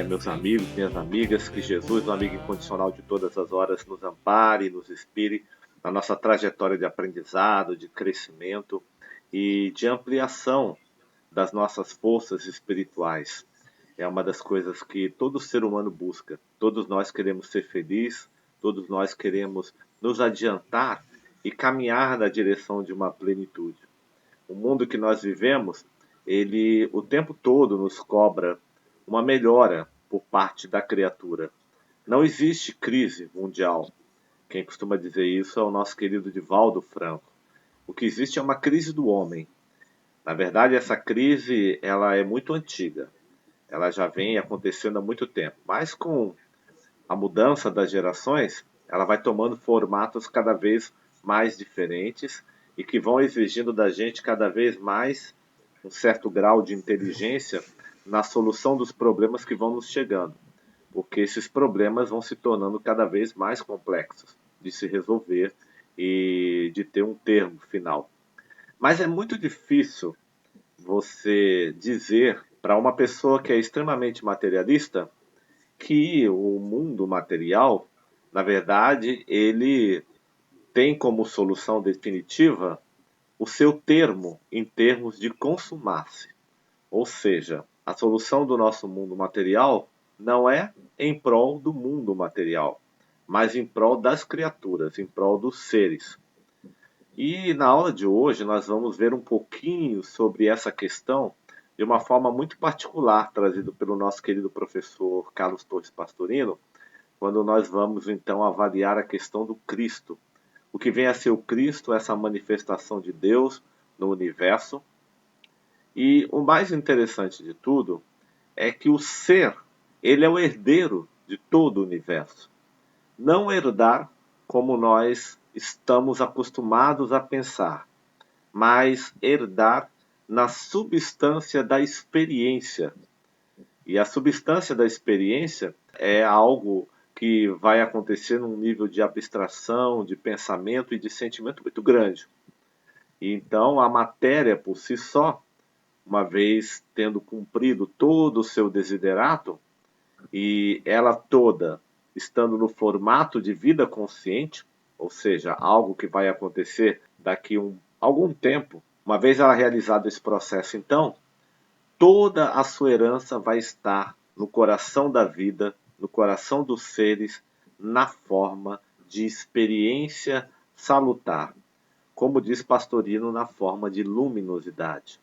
meus amigos, minhas amigas, que Jesus, o amigo incondicional de todas as horas, nos ampare, nos inspire na nossa trajetória de aprendizado, de crescimento e de ampliação das nossas forças espirituais. É uma das coisas que todo ser humano busca. Todos nós queremos ser felizes, todos nós queremos nos adiantar e caminhar na direção de uma plenitude. O mundo que nós vivemos, ele o tempo todo nos cobra uma melhora por parte da criatura. Não existe crise mundial. Quem costuma dizer isso é o nosso querido Divaldo Franco. O que existe é uma crise do homem. Na verdade, essa crise ela é muito antiga. Ela já vem acontecendo há muito tempo. Mas com a mudança das gerações, ela vai tomando formatos cada vez mais diferentes e que vão exigindo da gente cada vez mais um certo grau de inteligência na solução dos problemas que vão nos chegando, porque esses problemas vão se tornando cada vez mais complexos de se resolver e de ter um termo final. Mas é muito difícil você dizer para uma pessoa que é extremamente materialista que o mundo material, na verdade, ele tem como solução definitiva o seu termo em termos de consumar-se. Ou seja, a solução do nosso mundo material não é em prol do mundo material, mas em prol das criaturas, em prol dos seres. E na aula de hoje nós vamos ver um pouquinho sobre essa questão de uma forma muito particular, trazido pelo nosso querido professor Carlos Torres Pastorino, quando nós vamos então avaliar a questão do Cristo. O que vem a ser o Cristo, essa manifestação de Deus no universo. E o mais interessante de tudo é que o ser, ele é o herdeiro de todo o universo. Não herdar como nós estamos acostumados a pensar, mas herdar na substância da experiência. E a substância da experiência é algo que vai acontecer num nível de abstração, de pensamento e de sentimento muito grande. E então a matéria por si só, uma vez tendo cumprido todo o seu desiderato, e ela toda estando no formato de vida consciente, ou seja, algo que vai acontecer daqui algum tempo, uma vez ela realizado esse processo, então, toda a sua herança vai estar no coração da vida, no coração dos seres, na forma de experiência salutar, como diz Pastorino, na forma de luminosidade.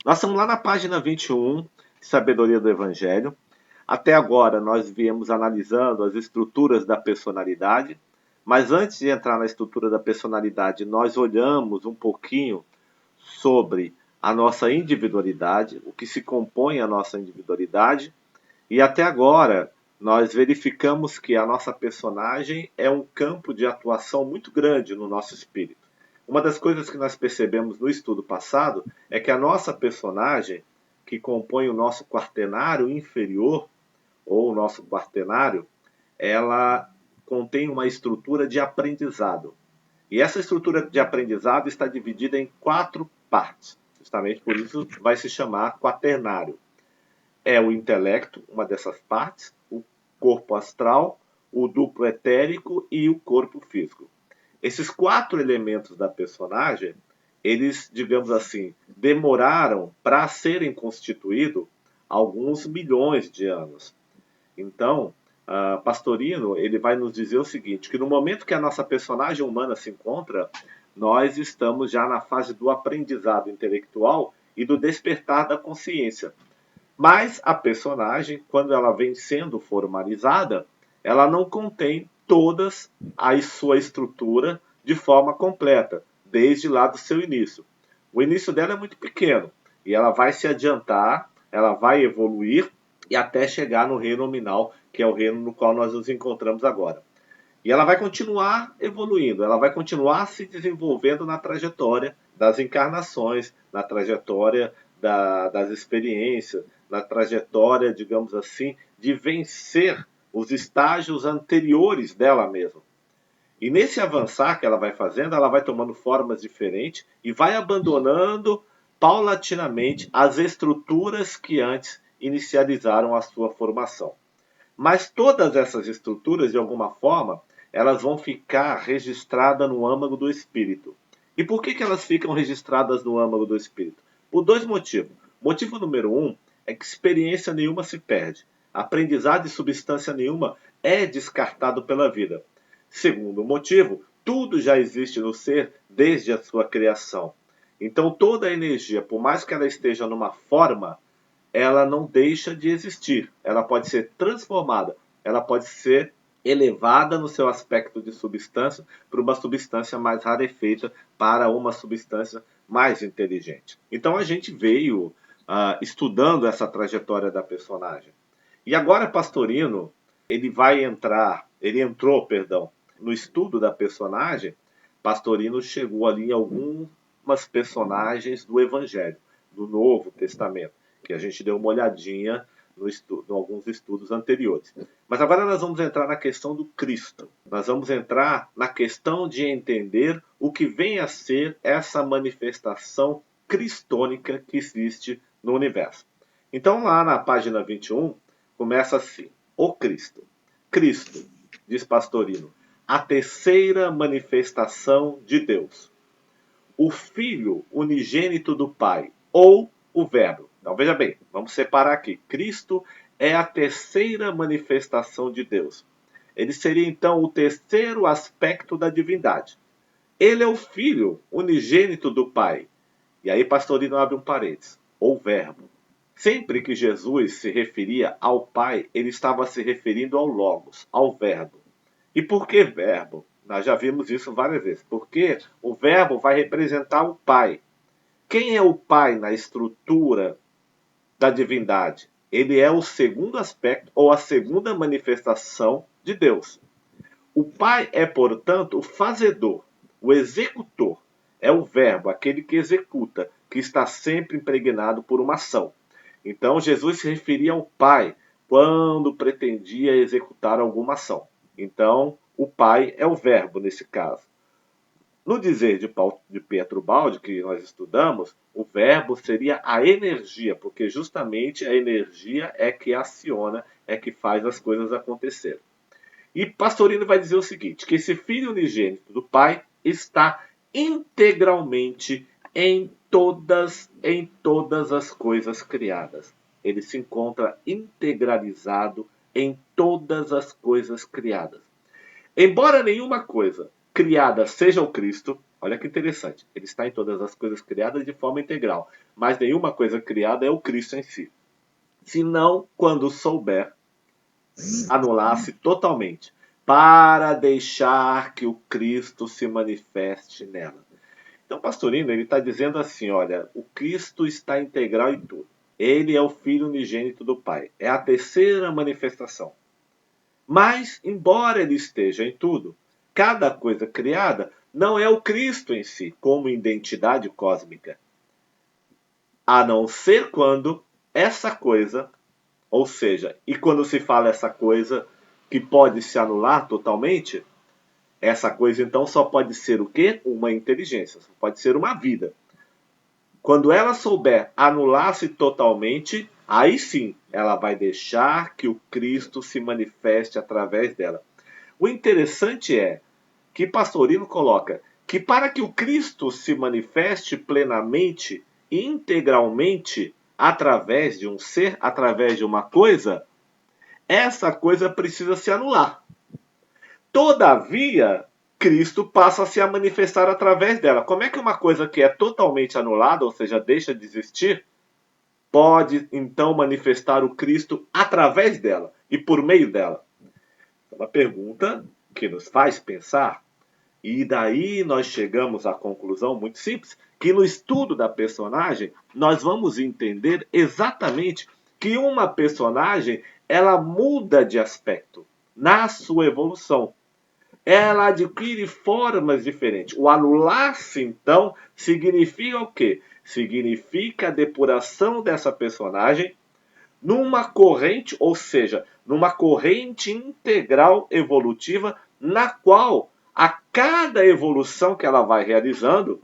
Nós estamos lá na página 21, Sabedoria do Evangelho. Até agora nós viemos analisando as estruturas da personalidade, mas antes de entrar na estrutura da personalidade, nós olhamos um pouquinho sobre a nossa individualidade, o que se compõe a nossa individualidade, e até agora nós verificamos que a nossa personagem é um campo de atuação muito grande no nosso espírito. Uma das coisas que nós percebemos no estudo passado é que a nossa personagem, que compõe o nosso quaternário inferior, ou o nosso quaternário, ela contém uma estrutura de aprendizado. E essa estrutura de aprendizado está dividida em 4 partes. Justamente por isso vai se chamar quaternário. É o intelecto, uma dessas partes, o corpo astral, o duplo etérico e o corpo físico. Esses 4 elementos da personagem, eles, digamos assim, demoraram para serem constituídos alguns milhões de anos. Então, Pastorino ele vai nos dizer o seguinte, que no momento que a nossa personagem humana se encontra, nós estamos já na fase do aprendizado intelectual e do despertar da consciência. Mas a personagem, quando ela vem sendo formalizada, ela não contém todas a sua estrutura de forma completa, desde lá do seu início. O início dela é muito pequeno e ela vai se adiantar, ela vai evoluir e até chegar no reino nominal, que é o reino no qual nós nos encontramos agora. E ela vai continuar evoluindo, ela vai continuar se desenvolvendo na trajetória das encarnações, na trajetória das experiências, na trajetória, digamos assim, de vencer os estágios anteriores dela mesma. E nesse avançar que ela vai fazendo, ela vai tomando formas diferentes e vai abandonando paulatinamente as estruturas que antes inicializaram a sua formação. Mas todas essas estruturas, de alguma forma, elas vão ficar registradas no âmago do espírito. E por que elas ficam registradas no âmago do espírito? Por dois motivos. Motivo número um é que experiência nenhuma se perde. Aprendizado de substância nenhuma é descartado pela vida. Segundo motivo, tudo já existe no ser desde a sua criação. Então toda a energia, por mais que ela esteja numa forma, ela não deixa de existir. Ela pode ser transformada, ela pode ser elevada no seu aspecto de substância para uma substância mais rarefeita, para uma substância mais inteligente. Então a gente veio estudando essa trajetória da personagem. E agora Pastorino, ele entrou, no estudo da personagem. Pastorino chegou ali em algumas personagens do Evangelho, do Novo Testamento, que a gente deu uma olhadinha em alguns estudos anteriores. Mas agora nós vamos entrar na questão do Cristo. Nós vamos entrar na questão de entender o que vem a ser essa manifestação cristônica que existe no universo. Então lá na página 21, começa assim: o Cristo. Cristo, diz Pastorino, a terceira manifestação de Deus. O Filho unigênito do Pai, ou o Verbo. Então veja bem, vamos separar aqui. Cristo é a terceira manifestação de Deus. Ele seria então o terceiro aspecto da divindade. Ele é o Filho unigênito do Pai. E aí Pastorino abre um parênteses. Ou Verbo. Sempre que Jesus se referia ao Pai, ele estava se referindo ao Logos, ao Verbo. E por que Verbo? Nós já vimos isso várias vezes. Porque o Verbo vai representar o Pai. Quem é o Pai na estrutura da divindade? Ele é o segundo aspecto ou a segunda manifestação de Deus. O Pai é, portanto, o fazedor, o executor. É o Verbo, aquele que executa, que está sempre impregnado por uma ação. Então, Jesus se referia ao Pai quando pretendia executar alguma ação. Então, o Pai é o Verbo nesse caso. No dizer de Pietro Baldi, que nós estudamos, o verbo seria a energia, porque justamente a energia é que aciona, é que faz as coisas acontecerem. E Pastorino vai dizer o seguinte, que esse Filho unigênito do Pai está integralmente em todas as coisas criadas. Ele se encontra integralizado em todas as coisas criadas. Embora nenhuma coisa criada seja o Cristo, olha que interessante, ele está em todas as coisas criadas de forma integral, mas nenhuma coisa criada é o Cristo em si. Senão, quando souber, anular-se totalmente, para deixar que o Cristo se manifeste nela. Então, Pastorino, ele está dizendo assim, olha, o Cristo está integral em tudo. Ele é o Filho unigênito do Pai. É a terceira manifestação. Mas, embora ele esteja em tudo, cada coisa criada não é o Cristo em si, como identidade cósmica. A não ser quando essa coisa, ou seja, e quando se fala essa coisa que pode se anular totalmente, essa coisa então só pode ser o quê? Uma inteligência, só pode ser uma vida. Quando ela souber anular-se totalmente, aí sim ela vai deixar que o Cristo se manifeste através dela. O interessante é que Pastorino coloca que para que o Cristo se manifeste plenamente, integralmente, através de um ser, através de uma coisa, essa coisa precisa se anular. Todavia, Cristo passa a se manifestar através dela. Como é que uma coisa que é totalmente anulada, ou seja, deixa de existir, pode então manifestar o Cristo através dela e por meio dela? É uma pergunta que nos faz pensar. E daí nós chegamos à conclusão muito simples, que no estudo da personagem nós vamos entender exatamente que uma personagem ela muda de aspecto na sua evolução. Ela adquire formas diferentes. O anular-se, então, significa o quê? Significa a depuração dessa personagem numa corrente, ou seja, numa corrente integral evolutiva, na qual, a cada evolução que ela vai realizando,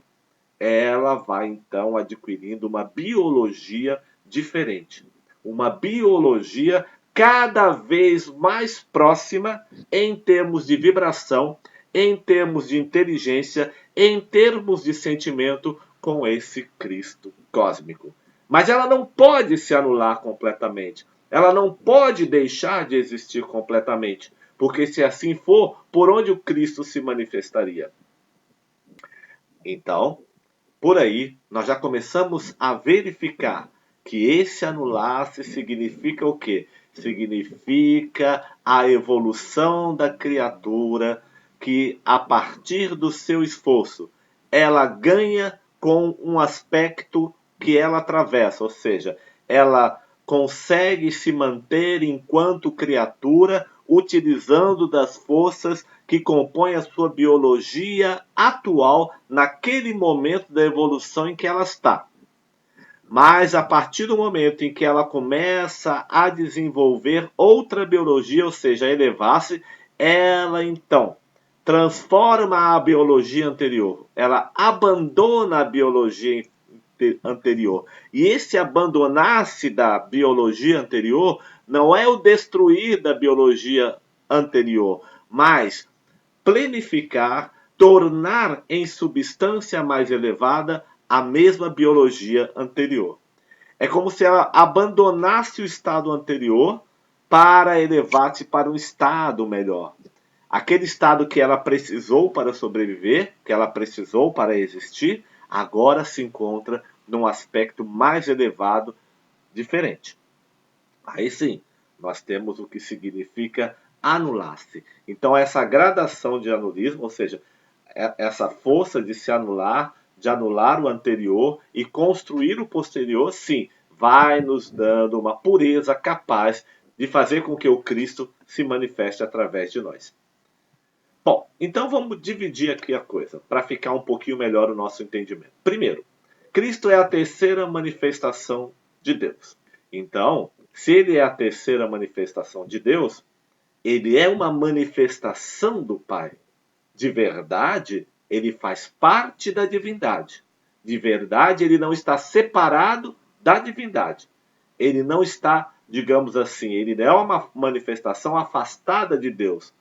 ela vai então adquirindo uma biologia diferente. uma biologia cada vez mais próxima em termos de vibração, em termos de inteligência, em termos de sentimento com esse Cristo cósmico. Mas ela não pode se anular completamente. Ela não pode deixar de existir completamente. Porque se assim for, por onde o Cristo se manifestaria? Então, por aí, nós já começamos a verificar que esse anular-se significa o quê? Significa a evolução da criatura que, a partir do seu esforço, ela ganha com um aspecto que ela atravessa, ou seja, ela consegue se manter enquanto criatura utilizando das forças que compõem a sua biologia atual naquele momento da evolução em que ela está. Mas a partir do momento em que ela começa a desenvolver outra biologia, ou seja, a elevar-se, ela então transforma a biologia anterior. Ela abandona a biologia anterior. E esse abandonar-se da biologia anterior não é o destruir da biologia anterior, mas planificar, tornar em substância mais elevada a mesma biologia anterior. É como se ela abandonasse o estado anterior para elevar-se para um estado melhor. Aquele estado que ela precisou para sobreviver, que ela precisou para existir, agora se encontra num aspecto mais elevado, diferente. Aí sim, nós temos o que significa anular-se. Então, essa gradação de anulismo, ou seja, essa força de se anular, de anular o anterior e construir o posterior, sim, vai nos dando uma pureza capaz de fazer com que o Cristo se manifeste através de nós. Bom, então vamos dividir aqui a coisa, para ficar um pouquinho melhor o nosso entendimento. Primeiro, Cristo é a terceira manifestação de Deus. Então, se ele é a terceira manifestação de Deus, ele é uma manifestação do Pai. De verdade, ele faz parte da divindade. De verdade, ele não está separado da divindade. Ele não está, digamos assim, ele não é uma manifestação afastada de Deus,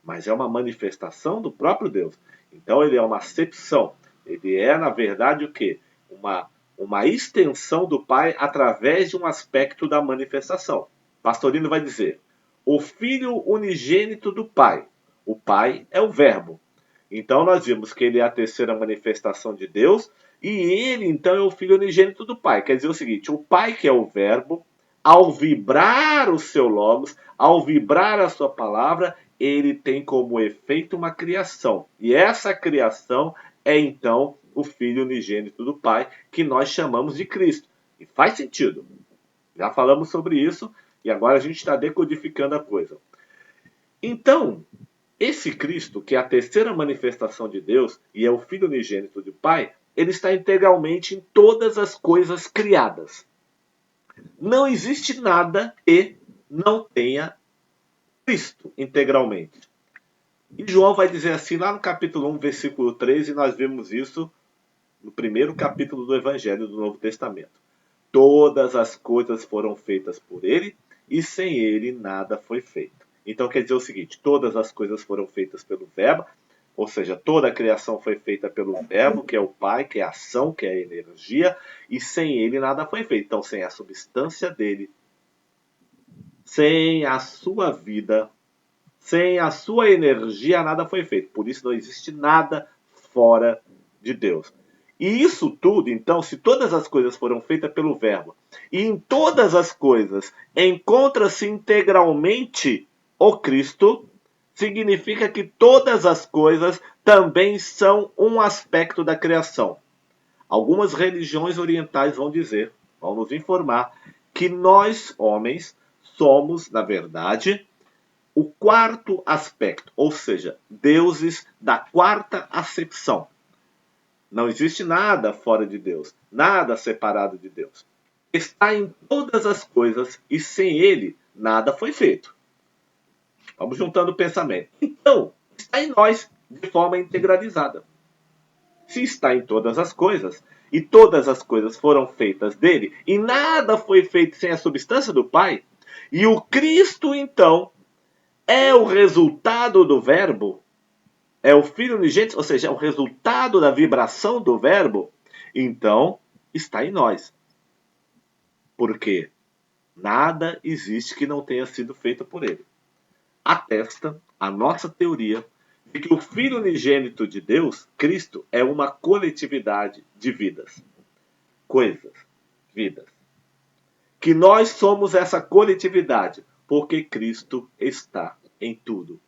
mas é uma manifestação do próprio Deus. Então ele é uma acepção. Ele é, na verdade, o quê? Uma extensão do Pai através de um aspecto da manifestação. Pastorino vai dizer, o Filho unigênito do Pai. O Pai é o Verbo. Então nós vimos que ele é a terceira manifestação de Deus e ele, então, é o Filho unigênito do Pai. Quer dizer o seguinte, o Pai, que é o Verbo, ao vibrar o seu Logos, ao vibrar a sua palavra, ele tem como efeito uma criação. E essa criação é, então, o Filho unigênito do Pai, que nós chamamos de Cristo. E faz sentido. Já falamos sobre isso e agora a gente está decodificando a coisa. Então, esse Cristo, que é a terceira manifestação de Deus e é o Filho unigênito do Pai, ele está integralmente em todas as coisas criadas. Não existe nada que não tenha Cristo integralmente. E João vai dizer assim, lá no capítulo 1, versículo 13, nós vemos isso no primeiro capítulo do Evangelho do Novo Testamento. Todas as coisas foram feitas por ele, e sem ele nada foi feito. Então quer dizer o seguinte, todas as coisas foram feitas pelo Verbo, ou seja, toda a criação foi feita pelo Verbo, que é o Pai, que é a ação, que é a energia, e sem ele nada foi feito. Então, sem a substância dele, sem a sua vida, sem a sua energia, nada foi feito. Por isso não existe nada fora de Deus. E isso tudo, então, se todas as coisas foram feitas pelo Verbo, e em todas as coisas encontra-se integralmente o Cristo, significa que todas as coisas também são um aspecto da criação. Algumas religiões orientais vão dizer, vão nos informar, que nós, homens, somos, na verdade, o quarto aspecto, ou seja, deuses da quarta acepção. Não existe nada fora de Deus, nada separado de Deus. Está em todas as coisas e sem ele nada foi feito. Vamos juntando o pensamento. Então, está em nós de forma integralizada. Se está em todas as coisas, e todas as coisas foram feitas dele, e nada foi feito sem a substância do Pai, e o Cristo, então, é o resultado do Verbo, é o Filho unigênito, ou seja, é o resultado da vibração do Verbo, então está em nós. Por quê? Nada existe que não tenha sido feito por ele. Atesta a nossa teoria de que o Filho unigênito de Deus, Cristo, é uma coletividade de vidas. Coisas, vidas. Que nós somos essa coletividade, porque Cristo está em tudo.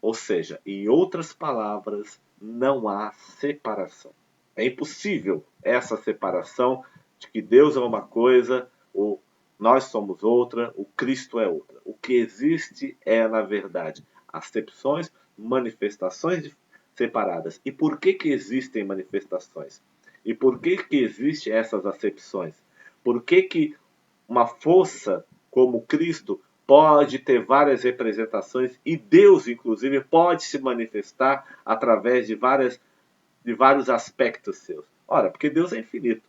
Ou seja, em outras palavras, não há separação. É impossível essa separação de que Deus é uma coisa, ou nós somos outra, o Cristo é outra. O que existe é, na verdade, acepções, manifestações separadas. E por que existem manifestações? E por que existem essas acepções? Por que uma força como Cristo pode ter várias representações e Deus, inclusive, pode se manifestar através de vários aspectos seus? Ora, porque Deus é infinito.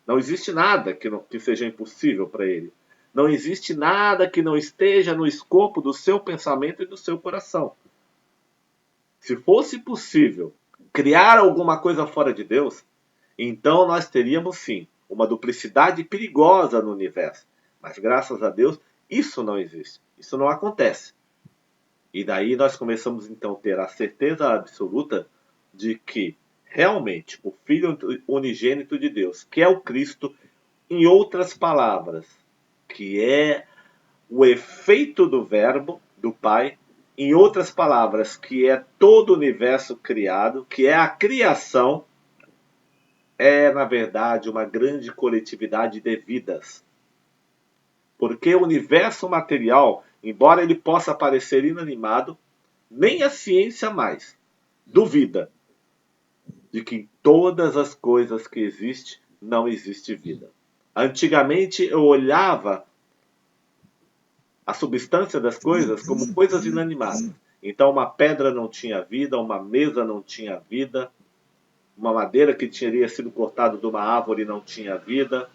Não existe nada que seja impossível para ele. Não existe nada que não esteja no escopo do seu pensamento e do seu coração. Se fosse possível criar alguma coisa fora de Deus, então nós teríamos sim uma duplicidade perigosa no universo. Mas graças a Deus, isso não existe. Isso não acontece. E daí nós começamos então a ter a certeza absoluta de que realmente o Filho unigênito de Deus, que é o Cristo, em outras palavras, que é o efeito do Verbo, do Pai, em outras palavras, que é todo o universo criado, que é a criação, é, na verdade, uma grande coletividade de vidas. Porque o universo material, embora ele possa parecer inanimado, nem a ciência mais duvida de que em todas as coisas que existem não existe vida. Antigamente eu olhava a substância das coisas como coisas inanimadas. Então uma pedra não tinha vida, uma mesa não tinha vida, uma madeira que teria sido cortada de uma árvore não tinha vida,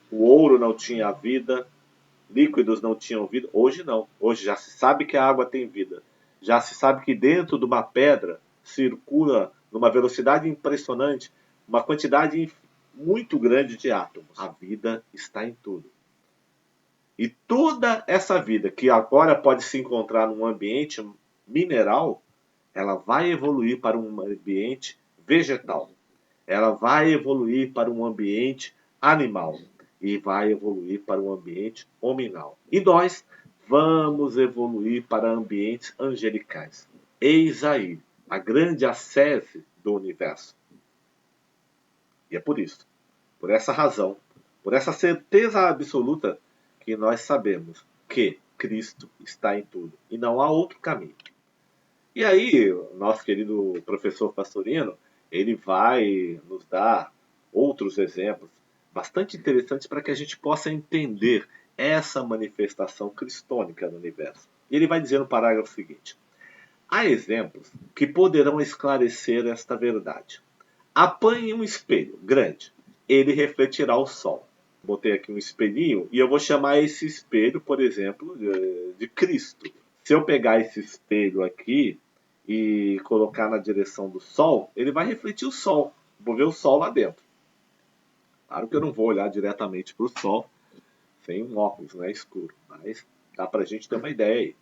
o ouro não tinha vida, líquidos não tinham vida. Hoje não. Hoje já se sabe que a água tem vida. Já se sabe que dentro de uma pedra circula numa velocidade impressionante uma quantidade muito grande de átomos. A vida está em tudo. E toda essa vida que agora pode se encontrar num ambiente mineral, ela vai evoluir para um ambiente vegetal. Ela vai evoluir para um ambiente animal e vai evoluir para um ambiente hominal. E nós vamos evoluir para ambientes angelicais. Eis aí a grande ascese do universo. E é por isso, por essa razão, por essa certeza absoluta que nós sabemos que Cristo está em tudo e não há outro caminho. E aí, nosso querido professor Pastorino, ele vai nos dar outros exemplos bastante interessantes para que a gente possa entender essa manifestação cristônica no universo. E ele vai dizer no parágrafo seguinte: há exemplos que poderão esclarecer esta verdade. Apanhe um espelho grande, ele refletirá o sol. Botei aqui um espelhinho e eu vou chamar esse espelho, por exemplo, de Cristo. Se eu pegar esse espelho aqui e colocar na direção do sol, ele vai refletir o sol. Vou ver o sol lá dentro. Claro que eu não vou olhar diretamente para o sol sem um óculos, né, escuro. Mas dá para a gente ter uma ideia aí.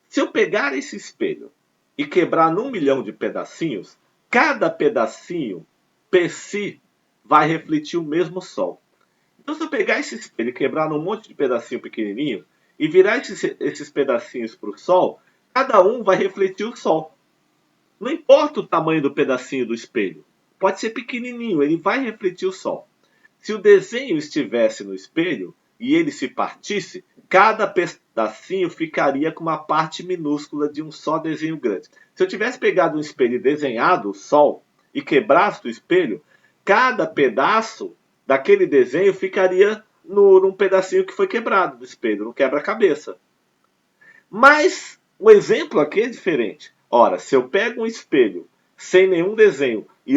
Se eu pegar esse espelho e quebrar num milhão de pedacinhos, cada pedacinho, per si, vai refletir o mesmo sol. Então, se eu pegar esse espelho e quebrar num monte de pedacinho pequenininho e virar esses pedacinhos para o sol, cada um vai refletir o sol. Não importa o tamanho do pedacinho do espelho. Pode ser pequenininho, ele vai refletir o sol. Se o desenho estivesse no espelho e ele se partisse, cada pedacinho ficaria com uma parte minúscula de um só desenho grande. Se eu tivesse pegado um espelho e desenhado o sol e quebrasse o espelho, cada pedaço daquele desenho ficaria num pedacinho que foi quebrado do espelho, no quebra-cabeça. Mas o exemplo aqui é diferente. Ora, se eu pego um espelho sem nenhum desenho e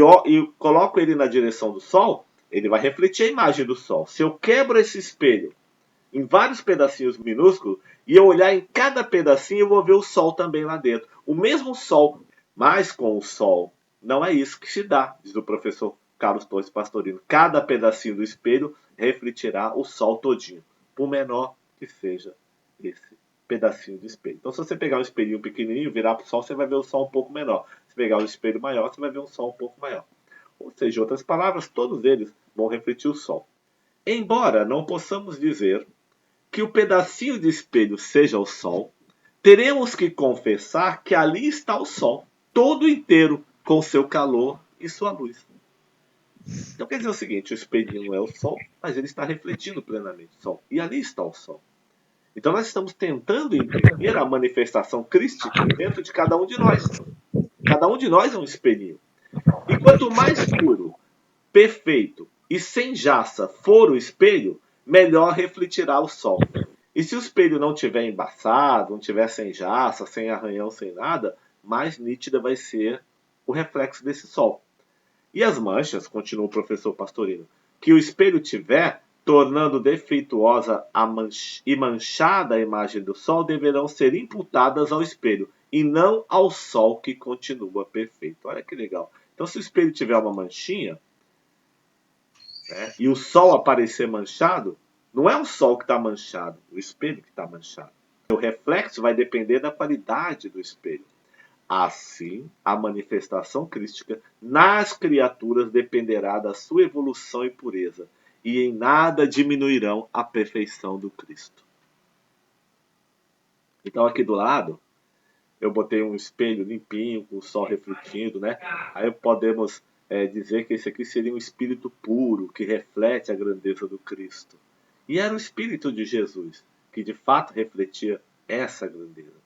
coloco ele na direção do sol, Ele vai refletir a imagem do Sol. Se eu quebro esse espelho em vários pedacinhos minúsculos e eu olhar em cada pedacinho, eu vou ver o Sol também lá dentro. O mesmo Sol, mas com o Sol. Não é isso que se dá, diz o professor Carlos Torres Pastorino. Cada pedacinho do espelho refletirá o Sol todinho, por menor que seja esse pedacinho de espelho. Então, se você pegar um espelhinho pequenininho, virar para o Sol, você vai ver o Sol um pouco menor. Se pegar um espelho maior, você vai ver um Sol um pouco maior. Ou seja, em outras palavras, todos eles vão refletir o Sol. Embora não possamos dizer que o pedacinho de espelho seja o Sol, teremos que confessar que ali está o Sol, todo inteiro, com seu calor e sua luz. Então quer dizer o seguinte, o espelhinho não é o Sol, mas ele está refletindo plenamente o Sol. E ali está o Sol. Então nós estamos tentando entender a manifestação crística dentro de cada um de nós. Cada um de nós é um espelhinho. E quanto mais puro, perfeito e sem jaça for o espelho, melhor refletirá o Sol. E se o espelho não tiver embaçado, não tiver sem jaça, sem arranhão, sem nada, mais nítida vai ser o reflexo desse Sol. E as manchas, continua o professor Pastorino, que o espelho tiver, tornando defeituosa e manchada a imagem do Sol, deverão ser imputadas ao espelho, e não ao Sol que continua perfeito. Olha que legal. Então, se o espelho tiver uma manchinha, né, e o Sol aparecer manchado, não é o Sol que está manchado, o espelho que está manchado. O reflexo vai depender da qualidade do espelho. Assim, a manifestação crística nas criaturas dependerá da sua evolução e pureza, e em nada diminuirão a perfeição do Cristo. Então, aqui do lado, eu botei um espelho limpinho, com o sol refletindo, né? Aí podemos dizer que esse aqui seria um espírito puro, que reflete a grandeza do Cristo. E era o espírito de Jesus, que de fato refletia essa grandeza.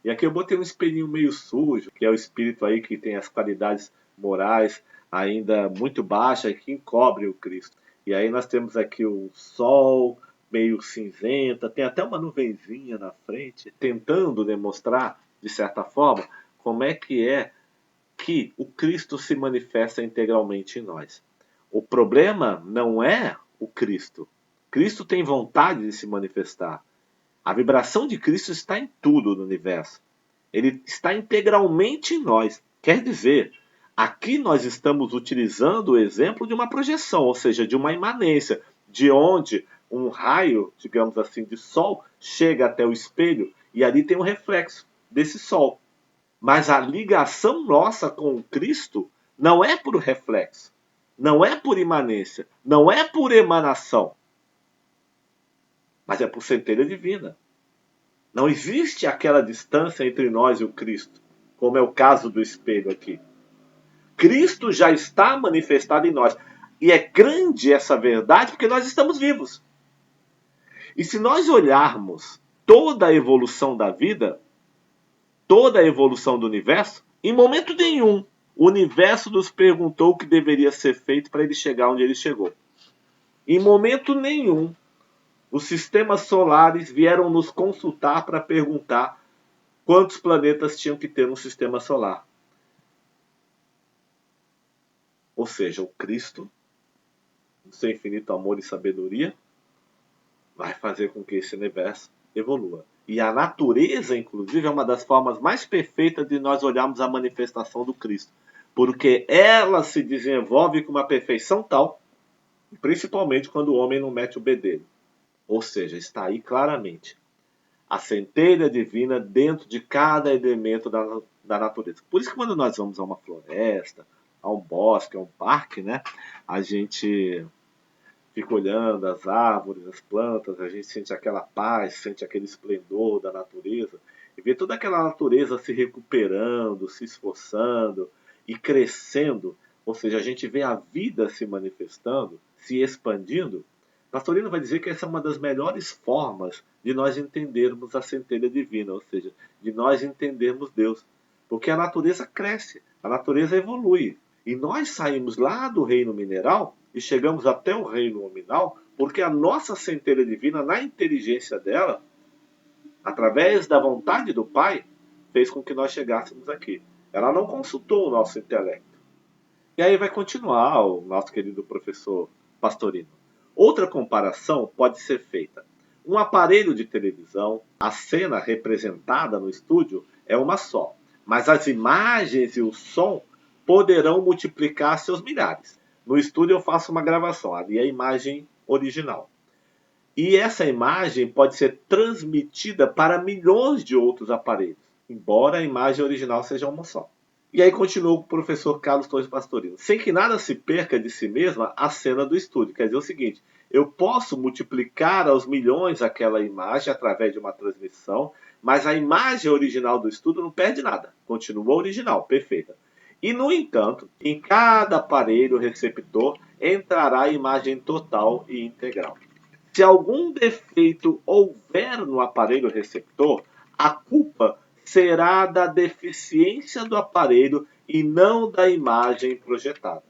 E aqui eu botei um espelhinho meio sujo, que é o espírito aí que tem as qualidades morais ainda muito baixas e que encobre o Cristo. E aí nós temos aqui o sol meio cinzenta, tem até uma nuvenzinha na frente, tentando demonstrar, de certa forma, como é que o Cristo se manifesta integralmente em nós. O problema não é o Cristo. Cristo tem vontade de se manifestar. A vibração de Cristo está em tudo no universo. Ele está integralmente em nós. Quer dizer, aqui nós estamos utilizando o exemplo de uma projeção, ou seja, de uma imanência, de onde um raio, digamos assim, de sol chega até o espelho e ali tem um reflexo desse sol. Mas a ligação nossa com o Cristo não é por reflexo, não é por imanência, não é por emanação, mas é por centelha divina. Não existe aquela distância entre nós e o Cristo, como é o caso do espelho aqui. Cristo já está manifestado em nós. E é grande essa verdade porque nós estamos vivos. E se nós olharmos toda a evolução da vida, toda a evolução do universo, em momento nenhum o universo nos perguntou o que deveria ser feito para ele chegar onde ele chegou. Em momento nenhum os sistemas solares vieram nos consultar para perguntar quantos planetas tinham que ter no sistema solar. Ou seja, o Cristo, no seu infinito amor e sabedoria, vai fazer com que esse universo evolua. E a natureza, inclusive, é uma das formas mais perfeitas de nós olharmos a manifestação do Cristo. Porque ela se desenvolve com uma perfeição tal, principalmente quando o homem não mete o bedelho. Ou seja, está aí claramente a centelha divina dentro de cada elemento da natureza. Por isso que quando nós vamos a uma floresta, a um bosque, a um parque, né, a gente fica olhando as árvores, as plantas, a gente sente aquela paz, sente aquele esplendor da natureza, e vê toda aquela natureza se recuperando, se esforçando e crescendo, ou seja, a gente vê a vida se manifestando, se expandindo. Pastorino vai dizer que essa é uma das melhores formas de nós entendermos a centelha divina, ou seja, de nós entendermos Deus. Porque a natureza cresce, a natureza evolui. E nós saímos lá do reino mineral e chegamos até o reino nominal porque a nossa centelha divina, na inteligência dela, através da vontade do Pai, fez com que nós chegássemos aqui. Ela não consultou o nosso intelecto. E aí vai continuar o nosso querido professor Pastorino. Outra comparação pode ser feita. Um aparelho de televisão, a cena representada no estúdio é uma só, mas as imagens e o som poderão multiplicar seus milhares. No estúdio eu faço uma gravação, ali é a imagem original. E essa imagem pode ser transmitida para milhões de outros aparelhos, embora a imagem original seja uma só. E aí continuou o professor Carlos Torres Pastorino. Sem que nada se perca de si mesma a cena do estúdio. Quer dizer o seguinte, eu posso multiplicar aos milhões aquela imagem através de uma transmissão, mas a imagem original do estúdio não perde nada. Continua original, perfeita. E, no entanto, em cada aparelho receptor entrará a imagem total e integral. Se algum defeito houver no aparelho receptor, a culpa será da deficiência do aparelho e não da imagem projetada.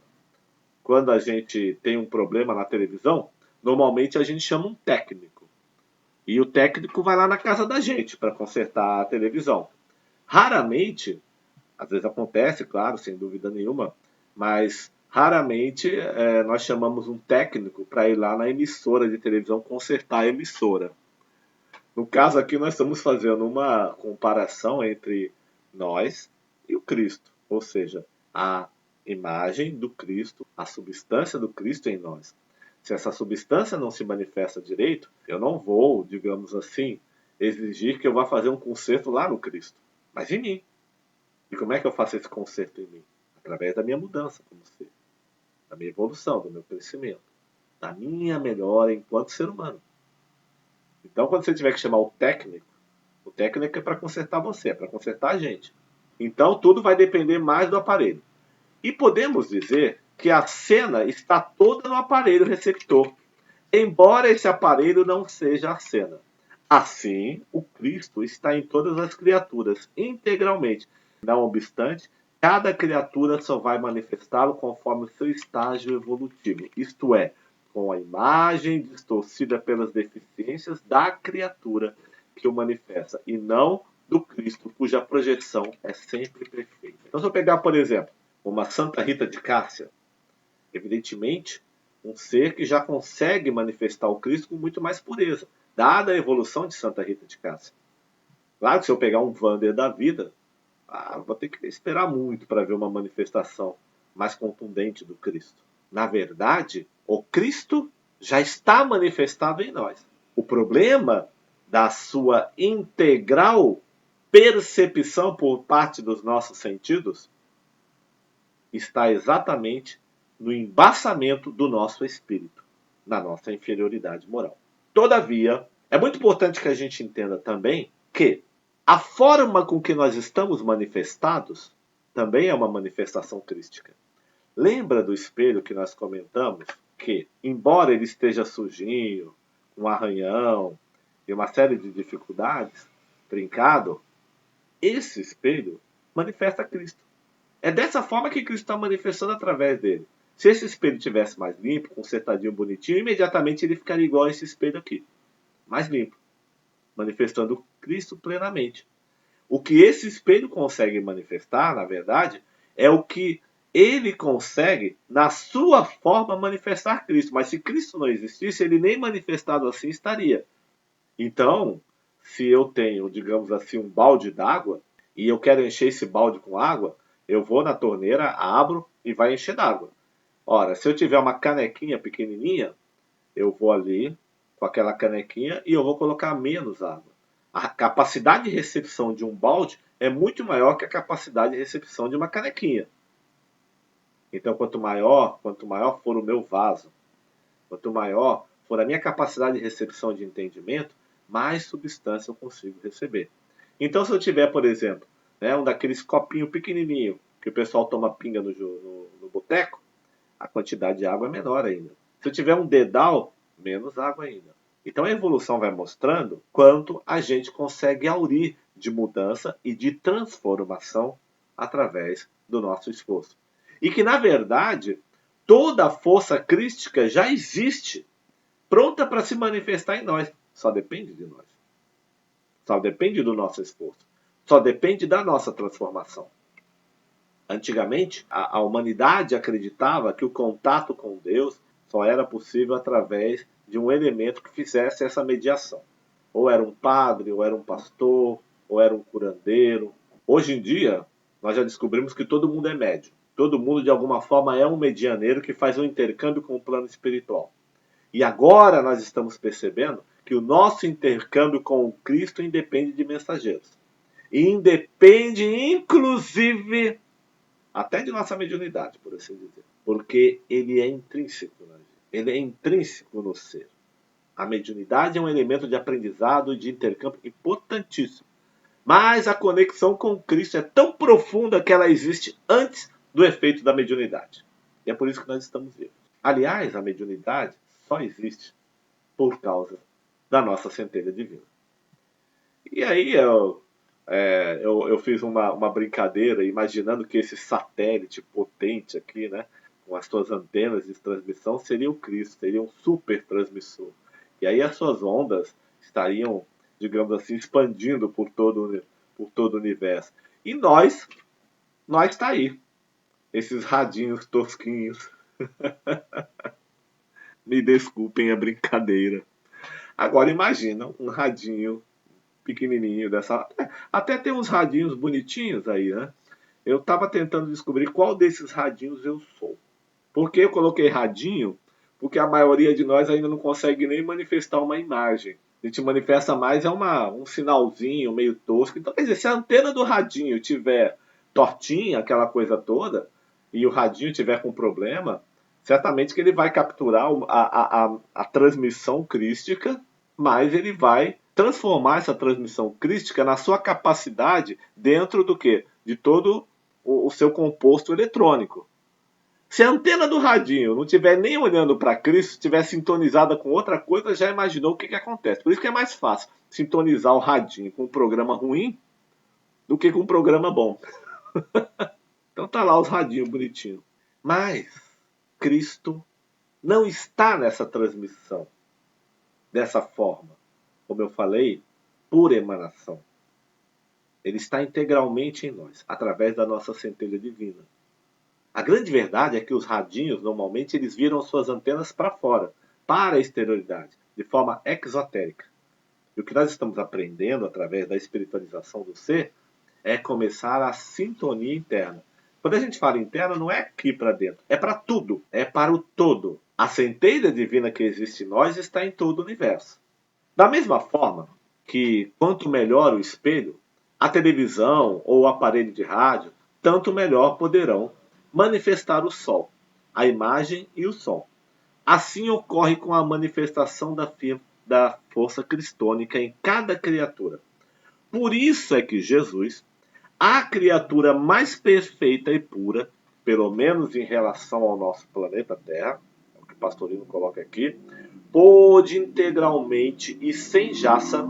Quando a gente tem um problema na televisão, normalmente a gente chama um técnico. E o técnico vai lá na casa da gente para consertar a televisão. Raramente, às vezes acontece, claro, sem dúvida nenhuma, mas raramente nós chamamos um técnico para ir lá na emissora de televisão consertar a emissora. No caso aqui, nós estamos fazendo uma comparação entre nós e o Cristo, ou seja, a imagem do Cristo, a substância do Cristo em nós. Se essa substância não se manifesta direito, eu não vou, digamos assim, exigir que eu vá fazer um conserto lá no Cristo, mas em mim. E como é que eu faço esse conserto em mim? Através da minha mudança como ser, da minha evolução, do meu crescimento, da minha melhora enquanto ser humano. Então, quando você tiver que chamar o técnico é para consertar você, é para consertar a gente. Então, tudo vai depender mais do aparelho. E podemos dizer que a cena está toda no aparelho receptor, embora esse aparelho não seja a cena. Assim, o Cristo está em todas as criaturas, integralmente. Não obstante, cada criatura só vai manifestá-lo conforme o seu estágio evolutivo, isto é, com a imagem distorcida pelas deficiências da criatura que o manifesta, e não do Cristo, cuja projeção é sempre perfeita. Então, se eu pegar, por exemplo, uma Santa Rita de Cássia, evidentemente, um ser que já consegue manifestar o Cristo com muito mais pureza, dada a evolução de Santa Rita de Cássia. Claro que se eu pegar um Wander da vida, vou ter que esperar muito para ver uma manifestação mais contundente do Cristo. Na verdade, o Cristo já está manifestado em nós. O problema da sua integral percepção por parte dos nossos sentidos está exatamente no embaçamento do nosso espírito, na nossa inferioridade moral. Todavia, é muito importante que a gente entenda também que a forma com que nós estamos manifestados também é uma manifestação crística. Lembra do espelho que nós comentamos? Que, embora ele esteja sujinho, um arranhão e uma série de dificuldades, trincado, esse espelho manifesta Cristo. É dessa forma que Cristo está manifestando através dele. Se esse espelho tivesse mais limpo, consertadinho, bonitinho, imediatamente ele ficaria igual a esse espelho aqui. Mais limpo. Manifestando Cristo plenamente. O que esse espelho consegue manifestar, na verdade, é o que ele consegue, na sua forma, manifestar Cristo. Mas se Cristo não existisse, ele nem manifestado assim estaria. Então, se eu tenho, digamos assim, um balde d'água, e eu quero encher esse balde com água, eu vou na torneira, abro e vai encher d'água. Ora, se eu tiver uma canequinha pequenininha, eu vou ali com aquela canequinha e eu vou colocar menos água. A capacidade de recepção de um balde é muito maior que a capacidade de recepção de uma canequinha. Então, quanto maior for o meu vaso, quanto maior for a minha capacidade de recepção de entendimento, mais substância eu consigo receber. Então, se eu tiver, por exemplo, um daqueles copinhos pequenininho que o pessoal toma pinga no boteco, a quantidade de água é menor ainda. Se eu tiver um dedal, menos água ainda. Então a evolução vai mostrando quanto a gente consegue aurir de mudança e de transformação através do nosso esforço. E que, na verdade, toda a força crística já existe, pronta para se manifestar em nós. Só depende de nós. Só depende do nosso esforço. Só depende da nossa transformação. Antigamente, a humanidade acreditava que o contato com Deus só era possível através de um elemento que fizesse essa mediação. Ou era um padre, ou era um pastor, ou era um curandeiro. Hoje em dia, nós já descobrimos que todo mundo é médium. Todo mundo, de alguma forma, é um medianeiro que faz um intercâmbio com o plano espiritual. E agora nós estamos percebendo que o nosso intercâmbio com o Cristo independe de mensageiros. E independe, inclusive, até de nossa mediunidade, por assim dizer. Porque ele é intrínseco na gente. Ele é intrínseco no ser. A mediunidade é um elemento de aprendizado e de intercâmbio importantíssimo. Mas a conexão com Cristo é tão profunda que ela existe antes do efeito da mediunidade. E é por isso que nós estamos vivos. Aliás, a mediunidade só existe por causa da nossa centelha divina. E aí eu fiz uma brincadeira imaginando que esse satélite potente aqui, né, com as suas antenas de transmissão, seria o Cristo, seria um super transmissor. E aí as suas ondas estariam, digamos assim, expandindo por todo o universo. E nós está aí. Esses radinhos tosquinhos. Me desculpem a brincadeira. Agora imagina um radinho pequenininho dessa. Até tem uns radinhos bonitinhos aí, né? Eu estava tentando descobrir qual desses radinhos eu sou. Por que eu coloquei radinho? Porque a maioria de nós ainda não consegue nem manifestar uma imagem. A gente manifesta mais um sinalzinho meio tosco. Então, quer dizer, se a antena do radinho tiver tortinha, aquela coisa toda, e o radinho tiver com problema, certamente que ele vai capturar a transmissão crística, mas ele vai transformar essa transmissão crística na sua capacidade dentro do quê? De todo o seu composto eletrônico. Se a antena do radinho não estiver nem olhando para Cristo, estiver sintonizada com outra coisa, já imaginou o que acontece. Por isso que é mais fácil sintonizar o radinho com um programa ruim do que com um programa bom. Então tá lá os radinhos bonitinhos. Mas Cristo não está nessa transmissão dessa forma. Como eu falei, por emanação. Ele está integralmente em nós, através da nossa centelha divina. A grande verdade é que os radinhos, normalmente, eles viram suas antenas para fora, para a exterioridade, de forma exotérica. E o que nós estamos aprendendo, através da espiritualização do ser, é começar a sintonia interna. Quando a gente fala interna, não é aqui para dentro, é para tudo, é para o todo. A centelha divina que existe em nós está em todo o universo. Da mesma forma que, quanto melhor o espelho, a televisão ou o aparelho de rádio, tanto melhor poderão manifestar o sol, a imagem e o som. Assim ocorre com a manifestação da força cristônica em cada criatura. Por isso é que Jesus, a criatura mais perfeita e pura, pelo menos em relação ao nosso planeta Terra, é o que o Pastorino coloca aqui, pôde integralmente e sem jaça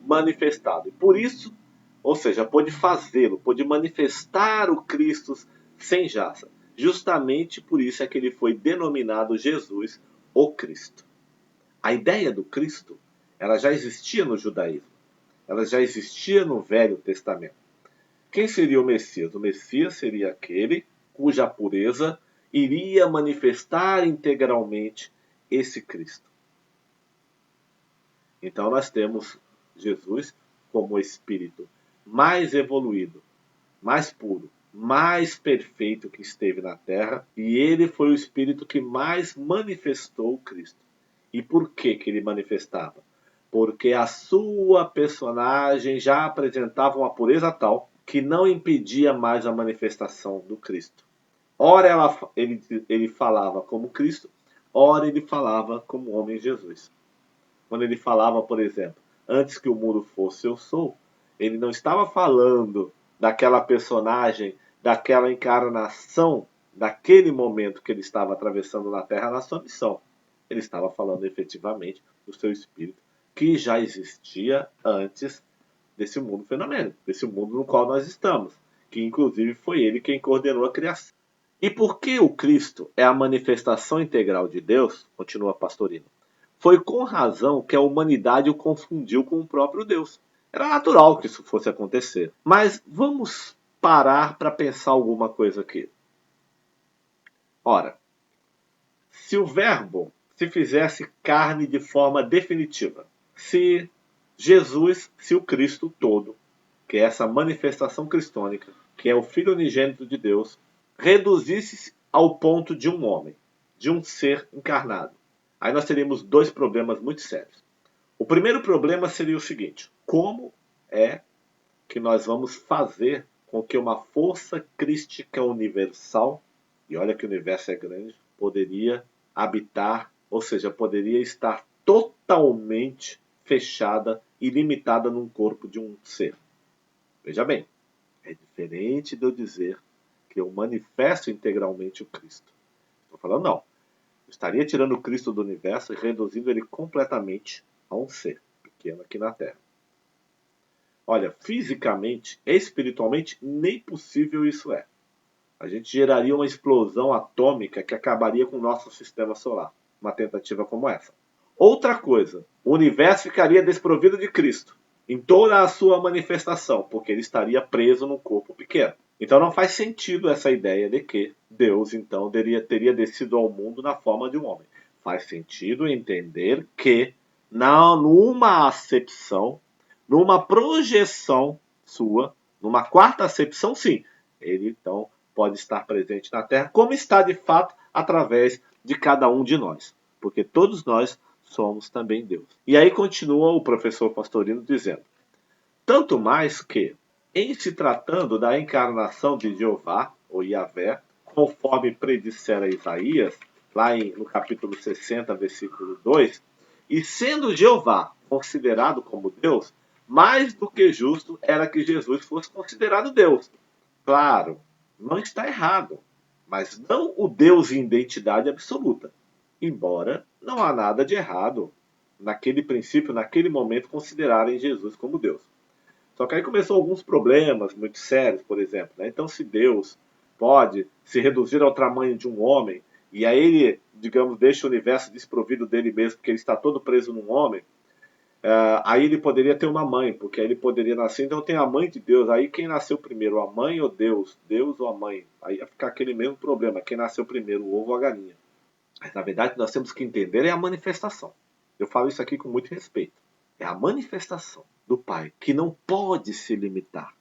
manifestado. E por isso, ou seja, pôde fazê-lo, pôde manifestar o Cristo sem jaça. Justamente por isso é que ele foi denominado Jesus, o Cristo. A ideia do Cristo, ela já existia no judaísmo. Ela já existia no Velho Testamento. Quem seria o Messias? O Messias seria aquele cuja pureza iria manifestar integralmente esse Cristo. Então nós temos Jesus como o espírito mais evoluído, mais puro, mais perfeito que esteve na Terra, e ele foi o espírito que mais manifestou o Cristo. E por que ele manifestava? Porque a sua personagem já apresentava uma pureza tal que não impedia mais a manifestação do Cristo. Ora ele falava como Cristo, ora ele falava como homem Jesus. Quando ele falava, por exemplo, antes que o mundo fosse eu sou, ele não estava falando daquela personagem, daquela encarnação, daquele momento que ele estava atravessando na Terra na sua missão. Ele estava falando efetivamente do seu espírito, que já existia antes desse mundo fenômeno, desse mundo no qual nós estamos, que inclusive foi ele quem coordenou a criação. E por que o Cristo é a manifestação integral de Deus, continua Pastorino, foi com razão que a humanidade o confundiu com o próprio Deus. Era natural que isso fosse acontecer. Mas vamos parar para pensar alguma coisa aqui. Ora, se o Verbo se fizesse carne de forma definitiva, se Jesus, se o Cristo todo, que é essa manifestação cristônica, que é o Filho unigênito de Deus, reduzisse ao ponto de um homem, de um ser encarnado. Aí nós teríamos dois problemas muito sérios. O primeiro problema seria o seguinte: como é que nós vamos fazer com que uma força crística universal, e olha que o universo é grande, poderia habitar, ou seja, poderia estar totalmente fechada e limitada num corpo de um ser? Veja bem, é diferente de eu dizer que eu manifesto integralmente o Cristo. Estou falando, não. Eu estaria tirando o Cristo do universo e reduzindo ele completamente a um ser pequeno aqui na Terra. Olha, fisicamente, espiritualmente, nem possível isso é. A gente geraria uma explosão atômica que acabaria com o nosso sistema solar. Uma tentativa como essa. Outra coisa, o universo ficaria desprovido de Cristo em toda a sua manifestação, porque ele estaria preso num corpo pequeno. Então não faz sentido essa ideia de que Deus, então, teria descido ao mundo na forma de um homem. Faz sentido entender que, numa acepção, numa projeção sua, numa quarta acepção, sim, ele, então, pode estar presente na Terra, como está, de fato, através de cada um de nós. Porque todos nós somos também Deus. E aí continua o professor Pastorino dizendo: tanto mais que, em se tratando da encarnação de Jeová, ou Yahvé, conforme predissera Isaías, lá no capítulo 60, versículo 2, e sendo Jeová considerado como Deus, mais do que justo era que Jesus fosse considerado Deus. Claro, não está errado, mas não o Deus em identidade absoluta. Embora não há nada de errado naquele princípio, naquele momento, considerarem Jesus como Deus. Só que aí começou alguns problemas muito sérios, por exemplo. Né? Então, se Deus pode se reduzir ao tamanho de um homem, e aí ele, digamos, deixa o universo desprovido dele mesmo, porque ele está todo preso num homem, aí ele poderia ter uma mãe, porque aí ele poderia nascer. Então tem a mãe de Deus. Aí quem nasceu primeiro, a mãe ou Deus? Deus ou a mãe? Aí ia ficar aquele mesmo problema. Quem nasceu primeiro, o ovo ou a galinha? Mas na verdade nós temos que entender a manifestação. Eu falo isso aqui com muito respeito. É a manifestação do Pai, que não pode se limitar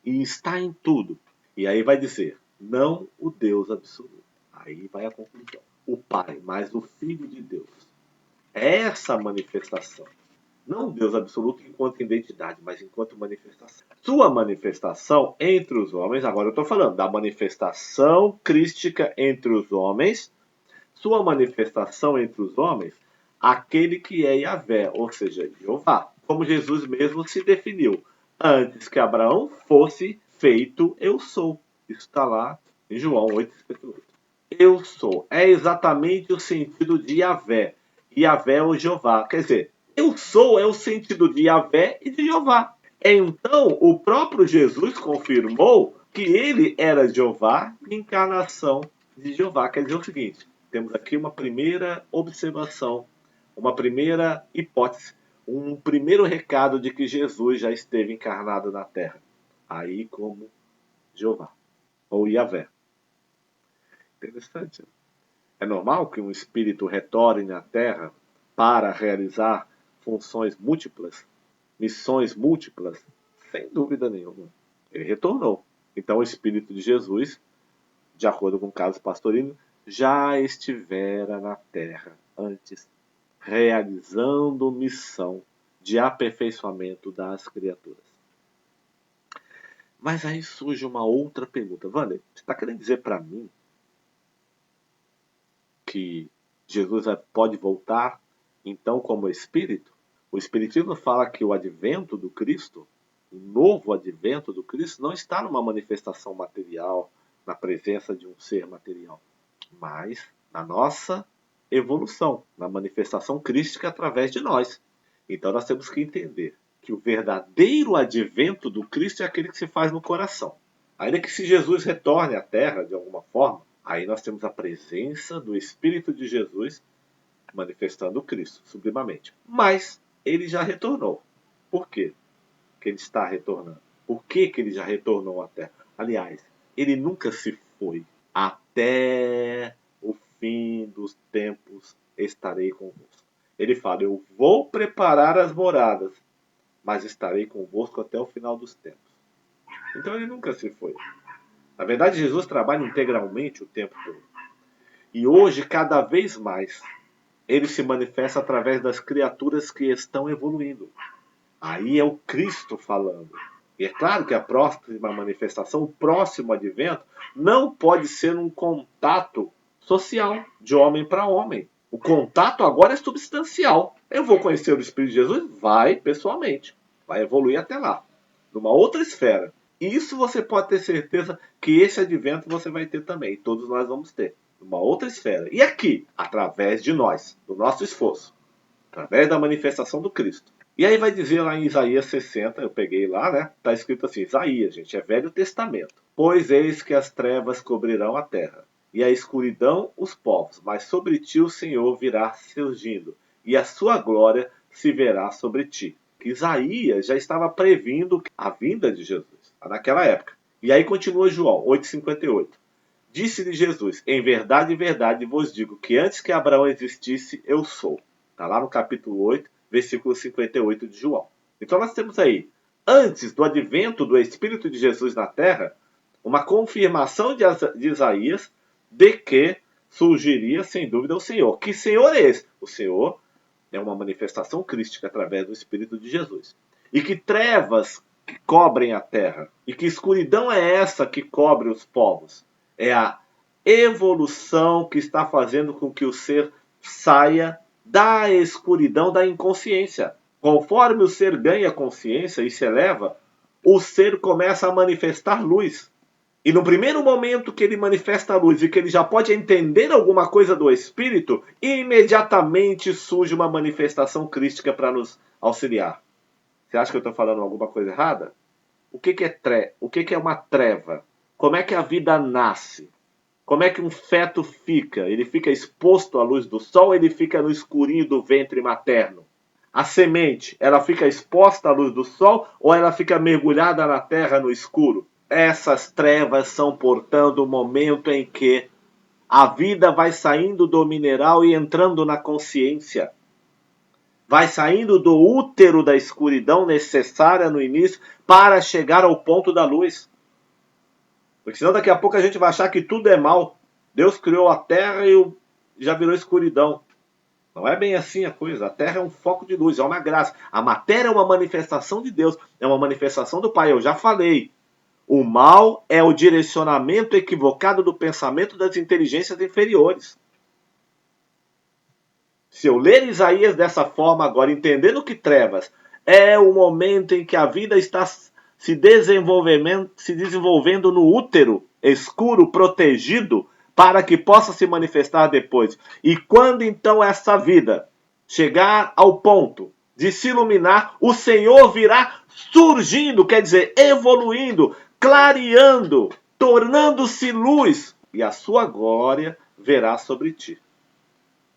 e está em tudo. E aí vai dizer, não o Deus absoluto. Aí vai a conclusão. O Pai, mas o Filho de Deus. Essa manifestação. Não o Deus absoluto enquanto identidade, mas enquanto manifestação. Sua manifestação entre os homens, agora eu estou falando da manifestação crística entre os homens, sua manifestação entre os homens, aquele que é Yahvé, ou seja, Jeová, como Jesus mesmo se definiu. Antes que Abraão fosse feito, eu sou. Isso está lá em João 8,58. Eu sou. É exatamente o sentido de Yahvé. Yahvé é o Jeová. Quer dizer, eu sou é o sentido de Yahvé e de Jeová. Então, o próprio Jesus confirmou que ele era Jeová, encarnação de Jeová. Quer dizer o seguinte, temos aqui uma primeira observação, uma primeira hipótese, um primeiro recado de que Jesus já esteve encarnado na Terra. Aí como Jeová, ou Yahvé. Interessante. É normal que um espírito retorne na Terra para realizar funções múltiplas, missões múltiplas? Sem dúvida nenhuma. Ele retornou. Então o Espírito de Jesus, de acordo com o caso Pastorino, já estivera na Terra antes, realizando missão de aperfeiçoamento das criaturas. Mas aí surge uma outra pergunta. Wander, você está querendo dizer para mim que Jesus pode voltar, então, como Espírito? O Espiritismo fala que o advento do Cristo, o novo advento do Cristo, não está numa manifestação material, na presença de um ser material, mas na nossa evolução, na manifestação crística através de nós. Então nós temos que entender que o verdadeiro advento do Cristo é aquele que se faz no coração. Ainda que se Jesus retorne à Terra de alguma forma, aí nós temos a presença do Espírito de Jesus manifestando o Cristo sublimamente. Mas ele já retornou. Por quê que ele está retornando? Por que ele já retornou à Terra? Aliás, ele nunca se foi até o fim dos tempos estarei convosco. Ele fala, eu vou preparar as moradas, mas estarei convosco até o final dos tempos. Então ele nunca se foi. Na verdade, Jesus trabalha integralmente o tempo todo. E hoje, cada vez mais, ele se manifesta através das criaturas que estão evoluindo. Aí é o Cristo falando. E é claro que a próxima manifestação, o próximo advento, não pode ser um contato social, de homem para homem. O contato agora é substancial. Eu vou conhecer o Espírito de Jesus? Vai pessoalmente. Vai evoluir até lá. Numa outra esfera. E isso você pode ter certeza que esse advento você vai ter também. Todos nós vamos ter. Numa outra esfera. E aqui? Através de nós. Do nosso esforço. Através da manifestação do Cristo. E aí vai dizer lá em Isaías 60, eu peguei lá, né? Está escrito assim, Isaías, gente, é Velho Testamento. Pois eis que as trevas cobrirão a terra, e a escuridão os povos, mas sobre ti o Senhor virá surgindo, e a sua glória se verá sobre ti. Que Isaías já estava previndo a vinda de Jesus, naquela época. E aí continua João 8,58. Disse-lhe Jesus, em verdade vos digo, que antes que Abraão existisse, eu sou. Está lá no capítulo 8, versículo 58 de João. Então nós temos aí, antes do advento do Espírito de Jesus na Terra, uma confirmação de Isaías de que surgiria, sem dúvida, o Senhor. Que Senhor é esse? O Senhor é uma manifestação crística através do Espírito de Jesus. E que trevas que cobrem a Terra, e que escuridão é essa que cobre os povos? É a evolução que está fazendo com que o ser saia da escuridão da inconsciência. Conforme o ser ganha consciência e se eleva, o ser começa a manifestar luz. E no primeiro momento que ele manifesta a luz e que ele já pode entender alguma coisa do espírito, imediatamente surge uma manifestação crística para nos auxiliar. Você acha que eu estou falando alguma coisa errada? O que é uma treva? Como é que a vida nasce? Como é que um feto fica? Ele fica exposto à luz do sol ou ele fica no escurinho do ventre materno? A semente, ela fica exposta à luz do sol ou ela fica mergulhada na terra no escuro? Essas trevas são, portanto, o momento em que a vida vai saindo do mineral e entrando na consciência. Vai saindo do útero da escuridão necessária no início para chegar ao ponto da luz. Porque senão daqui a pouco a gente vai achar que tudo é mal. Deus criou a terra e já virou escuridão. Não é bem assim a coisa. A terra é um foco de luz, é uma graça. A matéria é uma manifestação de Deus, é uma manifestação do Pai. Eu já falei. O mal é o direcionamento equivocado do pensamento das inteligências inferiores. Se eu ler Isaías dessa forma agora, entendendo que trevas é o momento em que a vida está se desenvolvendo no útero escuro, protegido, para que possa se manifestar depois. E quando então essa vida chegar ao ponto de se iluminar, o Senhor virá surgindo, quer dizer, evoluindo, clareando, tornando-se luz, e a sua glória verá sobre ti,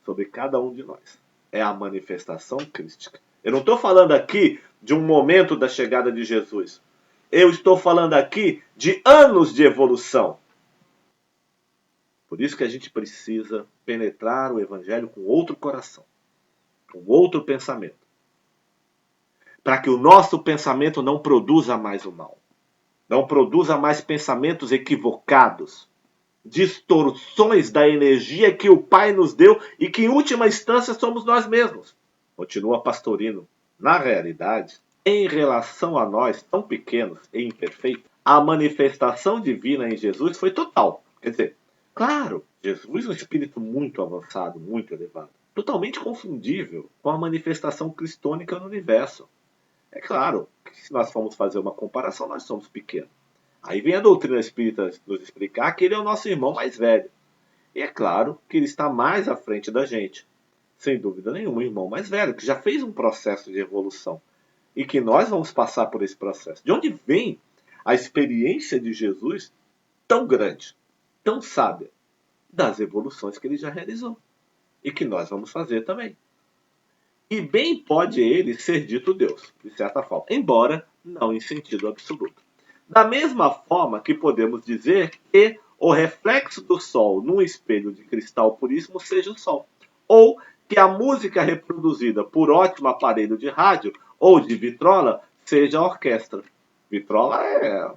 sobre cada um de nós. É a manifestação crística. Eu não estou falando aqui de um momento da chegada de Jesus. Eu estou falando aqui de anos de evolução. Por isso que a gente precisa penetrar o Evangelho com outro coração, com outro pensamento. Para que o nosso pensamento não produza mais o mal. Não produza mais pensamentos equivocados. Distorções da energia que o Pai nos deu e que em última instância somos nós mesmos. Continua Pastorino. Na realidade, em relação a nós, tão pequenos e imperfeitos, a manifestação divina em Jesus foi total. Quer dizer, claro, Jesus é um espírito muito avançado, muito elevado, totalmente confundível com a manifestação cristônica no universo. É claro que se nós formos fazer uma comparação, nós somos pequenos. Aí vem a doutrina espírita nos explicar que ele é o nosso irmão mais velho. E é claro que ele está mais à frente da gente. Sem dúvida nenhuma, um irmão mais velho, que já fez um processo de evolução. E que nós vamos passar por esse processo. De onde vem a experiência de Jesus tão grande, tão sábia? Das evoluções que ele já realizou. E que nós vamos fazer também. E bem pode ele ser dito Deus, de certa forma. Embora não em sentido absoluto. Da mesma forma que podemos dizer que o reflexo do sol num espelho de cristal puríssimo seja o sol. Ou que a música reproduzida por ótimo aparelho de rádio ou de vitrola seja a orquestra. Vitrola é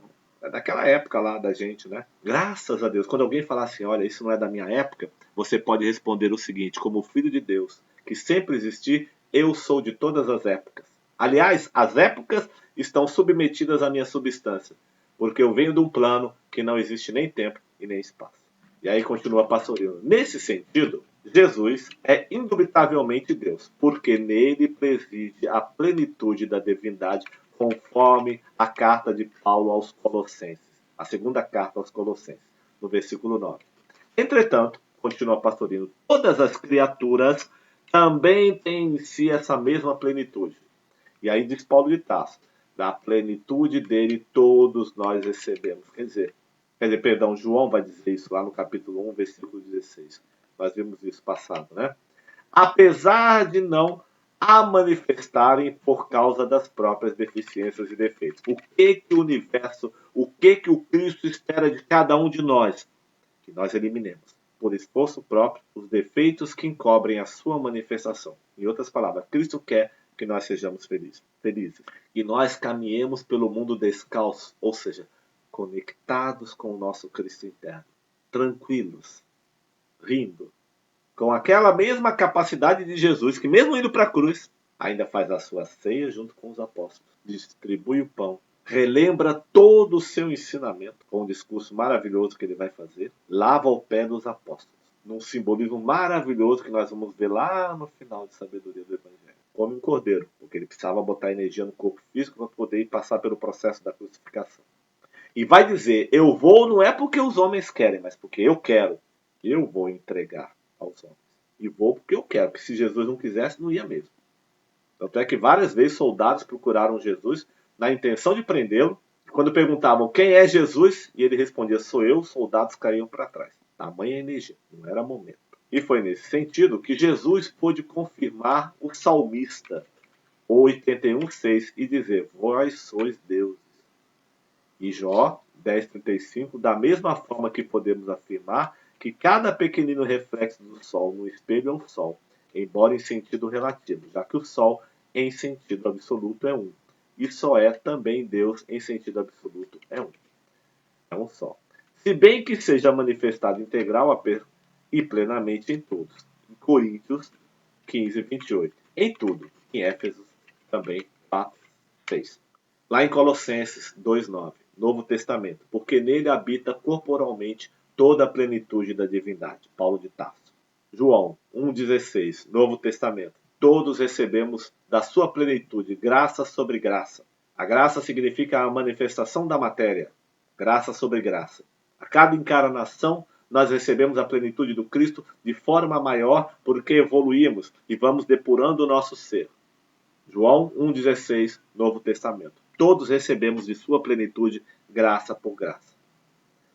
daquela época lá da gente, né? Graças a Deus. Quando alguém falar assim, olha, isso não é da minha época, você pode responder o seguinte, como filho de Deus, que sempre existir, eu sou de todas as épocas. Aliás, as épocas estão submetidas à minha substância, porque eu venho de um plano que não existe nem tempo e nem espaço. E aí continua Pastorino. Nesse sentido, Jesus é indubitavelmente Deus, porque nele preside a plenitude da divindade, conforme a carta de Paulo aos Colossenses, a segunda carta aos Colossenses, no versículo 9. Entretanto, continua Pastorino, todas as criaturas também têm em si essa mesma plenitude. E aí diz Paulo de Tarso, da plenitude dele todos nós recebemos. Perdão, João vai dizer isso lá no capítulo 1, versículo 16. Nós vimos isso passado, né? Apesar de não a manifestarem por causa das próprias deficiências e defeitos. O que o universo, o que o Cristo espera de cada um de nós? Que nós eliminemos, por esforço próprio, os defeitos que encobrem a sua manifestação. Em outras palavras, Cristo quer que nós sejamos felizes. E nós caminhemos pelo mundo descalço, ou seja, conectados com o nosso Cristo interno, tranquilos, rindo, com aquela mesma capacidade de Jesus, que mesmo indo para a cruz, ainda faz a sua ceia junto com os apóstolos, distribui o pão, relembra todo o seu ensinamento, com um discurso maravilhoso que ele vai fazer, lava o pé dos apóstolos, num simbolismo maravilhoso que nós vamos ver lá no final de Sabedoria do Evangelho. Come um cordeiro, porque ele precisava botar energia no corpo físico para poder passar pelo processo da crucificação. E vai dizer, eu vou não é porque os homens querem, mas porque eu quero. Eu vou entregar aos homens. E vou porque eu quero, porque se Jesus não quisesse, não ia mesmo. Tanto é que várias vezes soldados procuraram Jesus na intenção de prendê-lo. Quando perguntavam quem é Jesus, e ele respondia, sou eu, os soldados caíam para trás. Tamanha energia, não era momento. E foi nesse sentido que Jesus pôde confirmar o salmista, o 81,6, e dizer, vós sois deuses. E Jó 10,35, da mesma forma que podemos afirmar que cada pequenino reflexo do Sol no espelho é um Sol, embora em sentido relativo, já que o Sol em sentido absoluto é um, e só é também Deus em sentido absoluto é um. É um só. Se bem que seja manifestado integral e plenamente em todos. Em Coríntios 15:28. Em tudo. Em Éfesos também 4:6. Lá em Colossenses 2:9, Novo Testamento, porque nele habita corporalmente toda a plenitude da divindade. Paulo de Tarso. João 1:16, Novo Testamento. Todos recebemos da sua plenitude graça sobre graça. A graça significa a manifestação da matéria. Graça sobre graça. A cada encarnação nós recebemos a plenitude do Cristo de forma maior porque evoluímos e vamos depurando o nosso ser. João 1,16, Novo Testamento. Todos recebemos de sua plenitude graça por graça.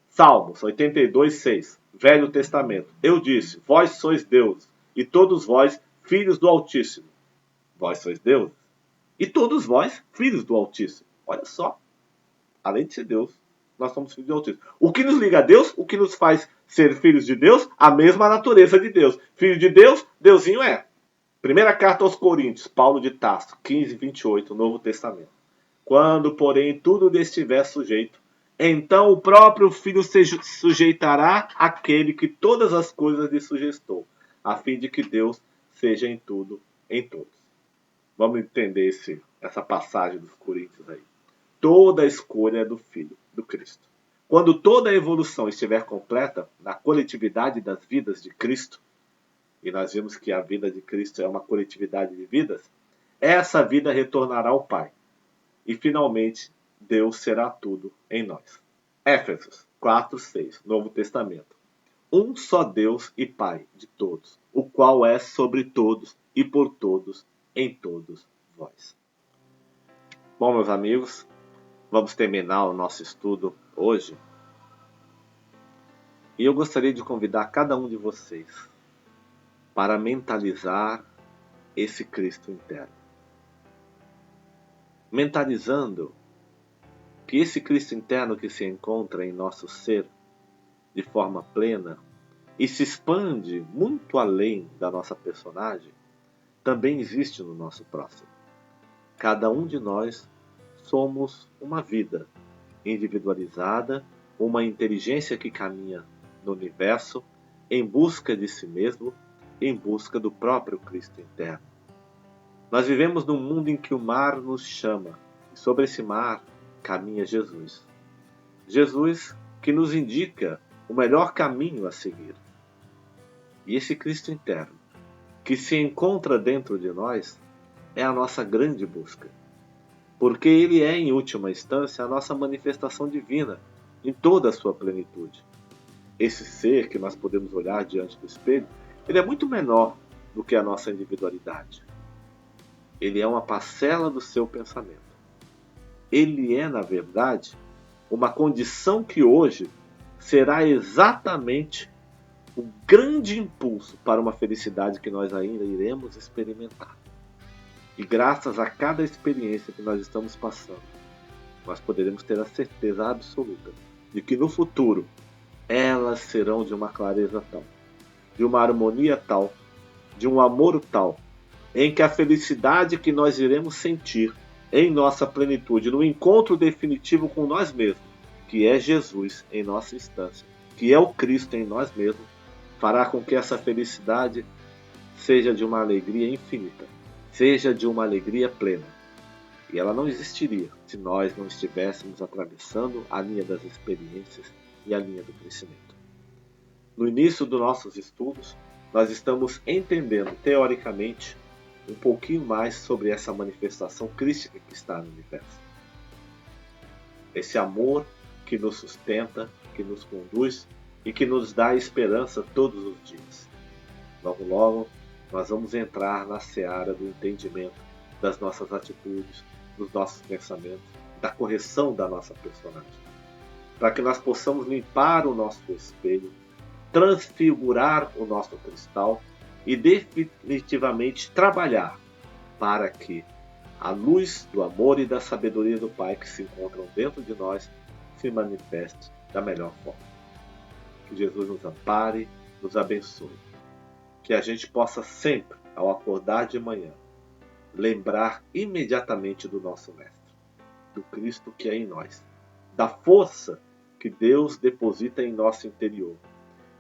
Salmos 82,6, Velho Testamento. Eu disse, vós sois deuses, e todos vós, filhos do Altíssimo. Vós sois deuses, e todos vós, filhos do Altíssimo. Olha só, além de ser Deus, nós somos filhos do Altíssimo. O que nos liga a Deus, o que nos faz ser filhos de Deus, a mesma natureza de Deus. Filho de Deus, Deusinho é. Primeira carta aos Coríntios, Paulo de Tarso, 15:28, Novo Testamento. Quando, porém, tudo lhe estiver sujeito, então o próprio Filho se sujeitará àquele que todas as coisas lhe sugestou, a fim de que Deus seja em tudo, em todos. Vamos entender essa passagem dos Coríntios aí. Toda a escolha é do Filho, do Cristo. Quando toda a evolução estiver completa na coletividade das vidas de Cristo, e nós vimos que a vida de Cristo é uma coletividade de vidas, essa vida retornará ao Pai. E finalmente, Deus será tudo em nós. Éfesos 4:6, Novo Testamento. Um só Deus e Pai de todos, o qual é sobre todos e por todos, em todos vós. Bom, meus amigos, vamos terminar o nosso estudo hoje. E eu gostaria de convidar cada um de vocês para mentalizar esse Cristo interno. Mentalizando que esse Cristo interno que se encontra em nosso ser de forma plena e se expande muito além da nossa personagem, também existe no nosso próximo. Cada um de nós somos uma vida individualizada, uma inteligência que caminha no universo em busca de si mesmo, em busca do próprio Cristo interno. Nós vivemos num mundo em que o mar nos chama, e sobre esse mar caminha Jesus. Jesus que nos indica o melhor caminho a seguir. E esse Cristo interno, que se encontra dentro de nós, é a nossa grande busca. Porque ele é, em última instância, a nossa manifestação divina, em toda a sua plenitude. Esse ser que nós podemos olhar diante do espelho, ele é muito menor do que a nossa individualidade. Ele é uma parcela do seu pensamento. Ele é, na verdade, uma condição que hoje será exatamente o grande impulso para uma felicidade que nós ainda iremos experimentar. E graças a cada experiência que nós estamos passando, nós poderemos ter a certeza absoluta de que no futuro elas serão de uma clareza tal, de uma harmonia tal, de um amor tal, em que a felicidade que nós iremos sentir em nossa plenitude, no encontro definitivo com nós mesmos, que é Jesus em nossa instância, que é o Cristo em nós mesmos, fará com que essa felicidade seja de uma alegria infinita, seja de uma alegria plena. E ela não existiria se nós não estivéssemos atravessando a linha das experiências e a linha do crescimento. No início dos nossos estudos, nós estamos entendendo, teoricamente, um pouquinho mais sobre essa manifestação crística que está no universo. Esse amor que nos sustenta, que nos conduz e que nos dá esperança todos os dias. Logo, logo, nós vamos entrar na seara do entendimento das nossas atitudes, dos nossos pensamentos, da correção da nossa personagem, para que nós possamos limpar o nosso espelho, transfigurar o nosso cristal e definitivamente trabalhar para que a luz do amor e da sabedoria do Pai que se encontram dentro de nós se manifeste da melhor forma. Que Jesus nos ampare, nos abençoe. Que a gente possa sempre, ao acordar de manhã, lembrar imediatamente do nosso Mestre, do Cristo que é em nós, da força que Deus deposita em nosso interior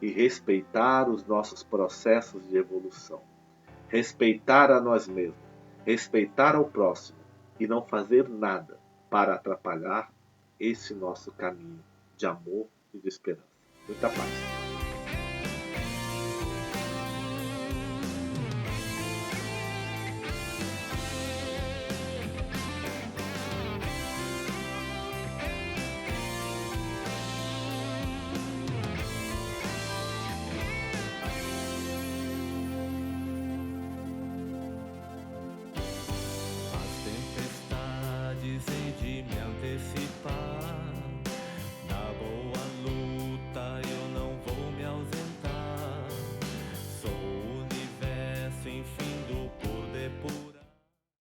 e respeitar os nossos processos de evolução, respeitar a nós mesmos, respeitar ao próximo e não fazer nada para atrapalhar esse nosso caminho de amor e de esperança. Muita paz.